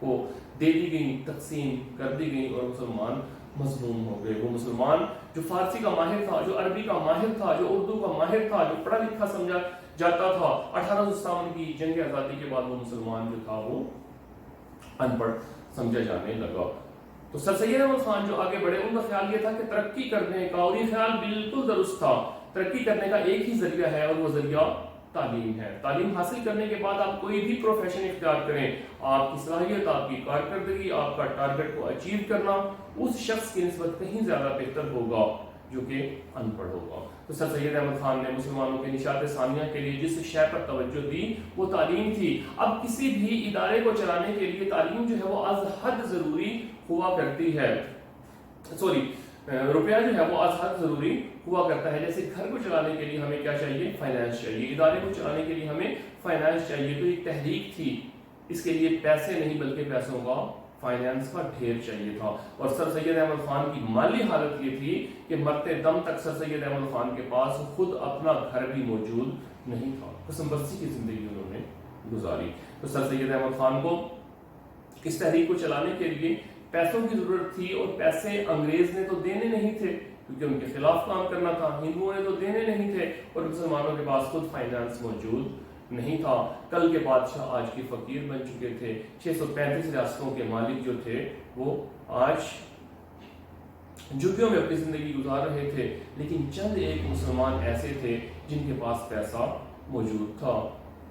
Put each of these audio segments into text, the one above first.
کو دے دی گئی، تقسیم کر دی گئی اور مسلمان مظلوم ہو گئے۔ وہ مسلمان جو فارسی کا ماہر تھا، جو عربی کا ماہر تھا، جو اردو کا ماہر تھا، جو پڑھا لکھا سمجھا جاتا تھا، 1857 کی جنگ آزادی کے بعد وہ مسلمان جو تھا وہ ان پڑھ سمجھا جانے لگا۔ تو سر سید احمد خان جو آگے بڑھے، ان کا خیال یہ تھا کہ ترقی کرنے کا، اور یہ خیال بالکل درست تھا، ترقی کرنے کا ایک ہی ذریعہ ہے اور وہ ذریعہ تعلیم ہے۔ تعلیم حاصل کرنے کے بعد آپ کوئی بھی پروفیشن اختیار کریں، آپ کی صلاحیت، آپ کی کارکردگی، آپ کا ٹارگٹ کو اچیو کرنا اس شخص کی نسبت کہیں زیادہ بہتر ہوگا جو کہ ان پڑھ ہوگا۔ تو سر سید احمد خان نے مسلمانوں کے نشاط ثانیہ کے لیے جس شے پر توجہ دی وہ تعلیم تھی۔ اب کسی بھی ادارے کو چلانے کے لیے تعلیم جو ہے وہ از حد ضروری ہوا کرتی ہے، روپیہ جو ہے وہ از حد ضروری ہوا کرتا ہے۔ جیسے گھر کو چلانے کے لیے ہمیں کیا چاہیے؟ فائنانس چاہیے۔ ادارے کو چلانے کے لیے ہمیں فائنانس چاہیے۔ تو ایک تحریک تھی، اس کے لیے پیسے نہیں بلکہ پیسوں کا، فائنانس کا ڈھیر چاہیے تھا۔ اور سر سید احمد خان کی مالی حالت یہ تھی کہ مرتے دم تک سر سید احمد خان کے پاس خود اپنا گھر بھی موجود نہیں تھا، قسم بستی کی زندگی انہوں نے گزاری۔ تو سر سید احمد خان کو اس تحریک کو چلانے کے لیے پیسوں کی ضرورت تھی، اور پیسے انگریز نے تو دینے نہیں تھے کیونکہ ان کے خلاف کام کرنا تھا، ہندوؤں نے تو دینے نہیں تھے، اور مسلمانوں کے پاس خود فائنانس موجود نہیں تھا۔ کل کے بادشاہ آج کے فقیر بن چکے تھے۔ 635 ریاستوں کے مالک جو تھے وہ آج جھگیوں میں اپنی زندگی گزار رہے تھے، لیکن چند ایک مسلمان ایسے تھے جن کے پاس پیسہ موجود تھا،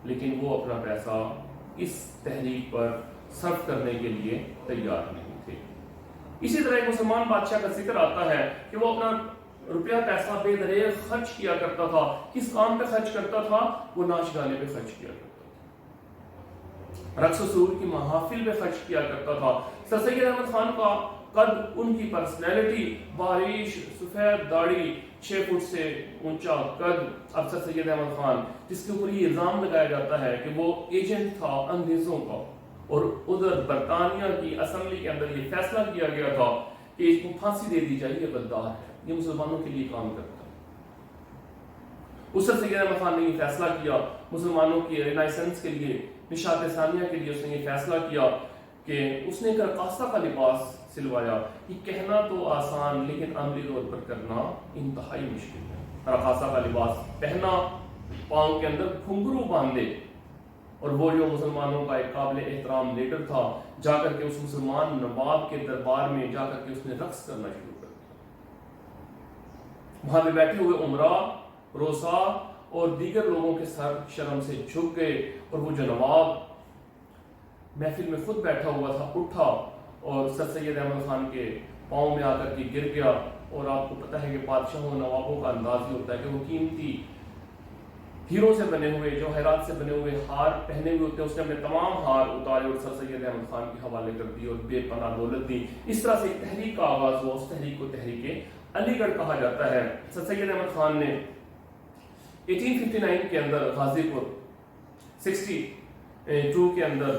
لیکن وہ اپنا پیسہ اس تحریک پر صرف کرنے کے لیے تیار نہیں تھے۔ اسی طرح ایک مسلمان بادشاہ کا ذکر آتا ہے کہ وہ اپنا روپیہ پیسہ بے دریغ خرچ کیا کرتا تھا۔ کس کام پہ خرچ کرتا تھا؟ وہ ناچ گانے پہ خرچ کیا کرتا تھا، رقص و سرور کی محافل پہ خرچ کیا کرتا تھا۔ سر سید احمد خان کا قد، ان کی پرسنالٹی، باریش سفید داڑھی، 6 فٹ سے اونچا قد۔ اب سر سید احمد خان جس کے اوپر یہ الزام لگایا جاتا ہے کہ وہ ایجنٹ تھا انگریزوں کا، اور ادھر برطانیہ کی اسمبلی کے اندر یہ فیصلہ کیا گیا تھا کہ اس کو پھانسی دے دی جائے، یہ غدار ہے، یہ مسلمانوں کے لیے کام کرتا ہے۔ اس سر سید احمد خان نے یہ فیصلہ کیا، مسلمانوں کی رینائسنس کے لیے، نشاط ثانیہ کے لیے اس نے یہ فیصلہ کیا کہ اس نے ایک رقاصہ کا لباس سلوایا۔ یہ کہنا تو آسان لیکن عملی طور پر کرنا انتہائی مشکل ہے۔ رقاصہ کا لباس پہنا، پاؤں کے اندر گھنگرو باندھے، اور وہ جو مسلمانوں کا ایک قابل احترام لیڈر تھا، جا کر کے اس مسلمان نواب کے دربار میں جا کر کے اس نے رقص کرنا شروع کر دیا۔ وہاں پہ بیٹھے ہوئے عمراء، روسا اور دیگر لوگوں کے سر شرم سے جھک گئے، اور وہ جو نواب محفل میں خود بیٹھا ہوا تھا اٹھا اور سر سید احمد خان کے پاؤں میں آ کر کے گر گیا۔ اور آپ کو پتہ ہے کہ بادشاہوں نوابوں کا انداز یہ ہوتا ہے کہ وہ قیمتی ہیروں سے بنے ہوئے، جوہرات سے بنے ہوئے ہار پہنے ہوئے ہوتے ہیں۔ اس نے اپنے تمام ہار اتارے اور سر سید احمد خان کے حوالے کر دی اور بے پناہ دولت دی۔ اس طرح سے ایک تحریک کا آغاز ہوا، اس تحریک کو تحریک علی گڑھ کہا جاتا ہے۔ سر سید احمد خان نے 1859 کے اندر غازی پور، 62 کے اندر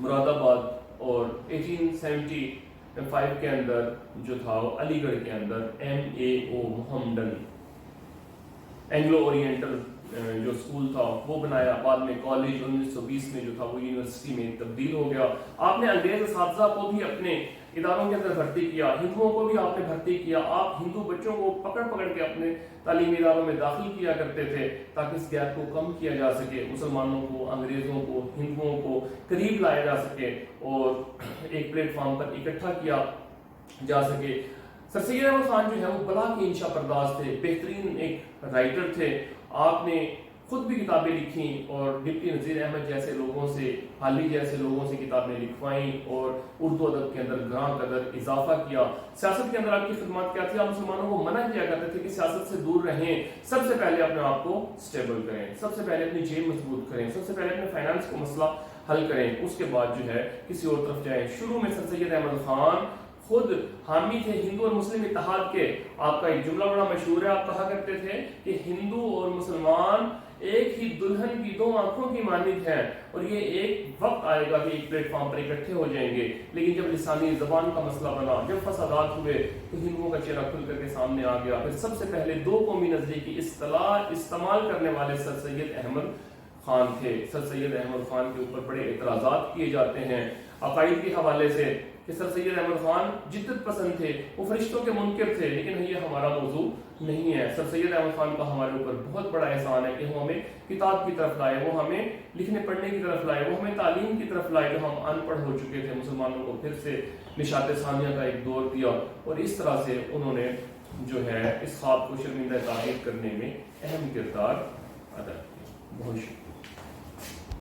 مراد آباد، اور 1875 کے اندر جو تھا علی گڑھ کے اندر MAO محمدن اینگلو اورینٹل جو اسکول تھا وہ بنایا۔ بعد میں کالج 1920 میں جو تھا وہ یونیورسٹی میں تبدیل ہو گیا۔ آپ نے انگریز اساتذہ کو بھی اپنے اداروں کے اندر بھرتی کیا، ہندوؤں کو بھی آپ نے بھرتی کیا۔ آپ ہندو بچوں کو پکڑ پکڑ کے اپنے تعلیمی اداروں میں داخل کیا کرتے تھے تاکہ اس گیپ کو کم کیا جا سکے، مسلمانوں کو، انگریزوں کو، ہندوؤں کو قریب لایا جا سکے اور ایک پلیٹ فارم پر اکٹھا کیا جا سکے۔ سر سید احمد خان جو ہے وہ بلا کے انشا پرداز تھے، بہترین ایک رائٹر تھے۔ آپ نے خود بھی کتابیں لکھیں اور ڈپٹی نذیر احمد جیسے لوگوں سے، حالی جیسے لوگوں سے کتابیں لکھوائیں اور اردو ادب کے اندر گراں قدر اضافہ کیا۔ سیاست کے اندر آپ کی خدمات کیا تھی؟ آپ مسلمانوں کو منع کیا کرتے تھے کہ سیاست سے دور رہیں، سب سے پہلے اپنے آپ کو سٹیبل کریں، سب سے پہلے اپنی جیب مضبوط کریں، سب سے پہلے اپنے فائنانس کو مسئلہ حل کریں، اس کے بعد جو ہے کسی اور طرف جائیں۔ شروع میں سر سید احمد خان خود حامی تھے ہندو اور مسلم اتحاد کے۔ آپ کا ایک جملہ بڑا مشہور ہے، آپ کہا کرتے تھے کہ ہندو اور مسلمان ایک ہی دلہن کی 2 آنکھوں کی مانند ہیں، اور یہ ایک وقت آئے گا کہ ایک پلیٹ فارم پر اکٹھے ہو جائیں گے۔ لیکن جب لسانی زبان کا مسئلہ بنا، جب فسادات ہوئے، تو ہندوؤں کا چہرہ کھل کر کے سامنے آ گیا۔ پھر سب سے پہلے 2 قومی نظریے کی اصطلاح استعمال کرنے والے سر سید احمد خان تھے، سر سید احمد خان کے اوپر بڑے اعتراضات کیے جاتے ہیں عقائد کے حوالے سے کہ سر سید احمد خان جدت پسند تھے، وہ فرشتوں کے منکر تھے، لیکن یہ ہمارا موضوع نہیں ہے۔ سر سید احمد خان کا ہمارے اوپر بہت بڑا احسان ہے کہ وہ ہمیں کتاب کی طرف لائے، وہ ہمیں لکھنے پڑھنے کی طرف لائے، وہ ہمیں تعلیم کی طرف لائے جو ہم ان پڑھ ہو چکے تھے، مسلمانوں کو پھر سے نشاط ثانیہ کا ایک دور دیا، اور اس طرح سے انہوں نے جو ہے اس خواب کو شرمندہ تعمیر کرنے میں اہم کردار ادا کیا۔ بہت شکریہ۔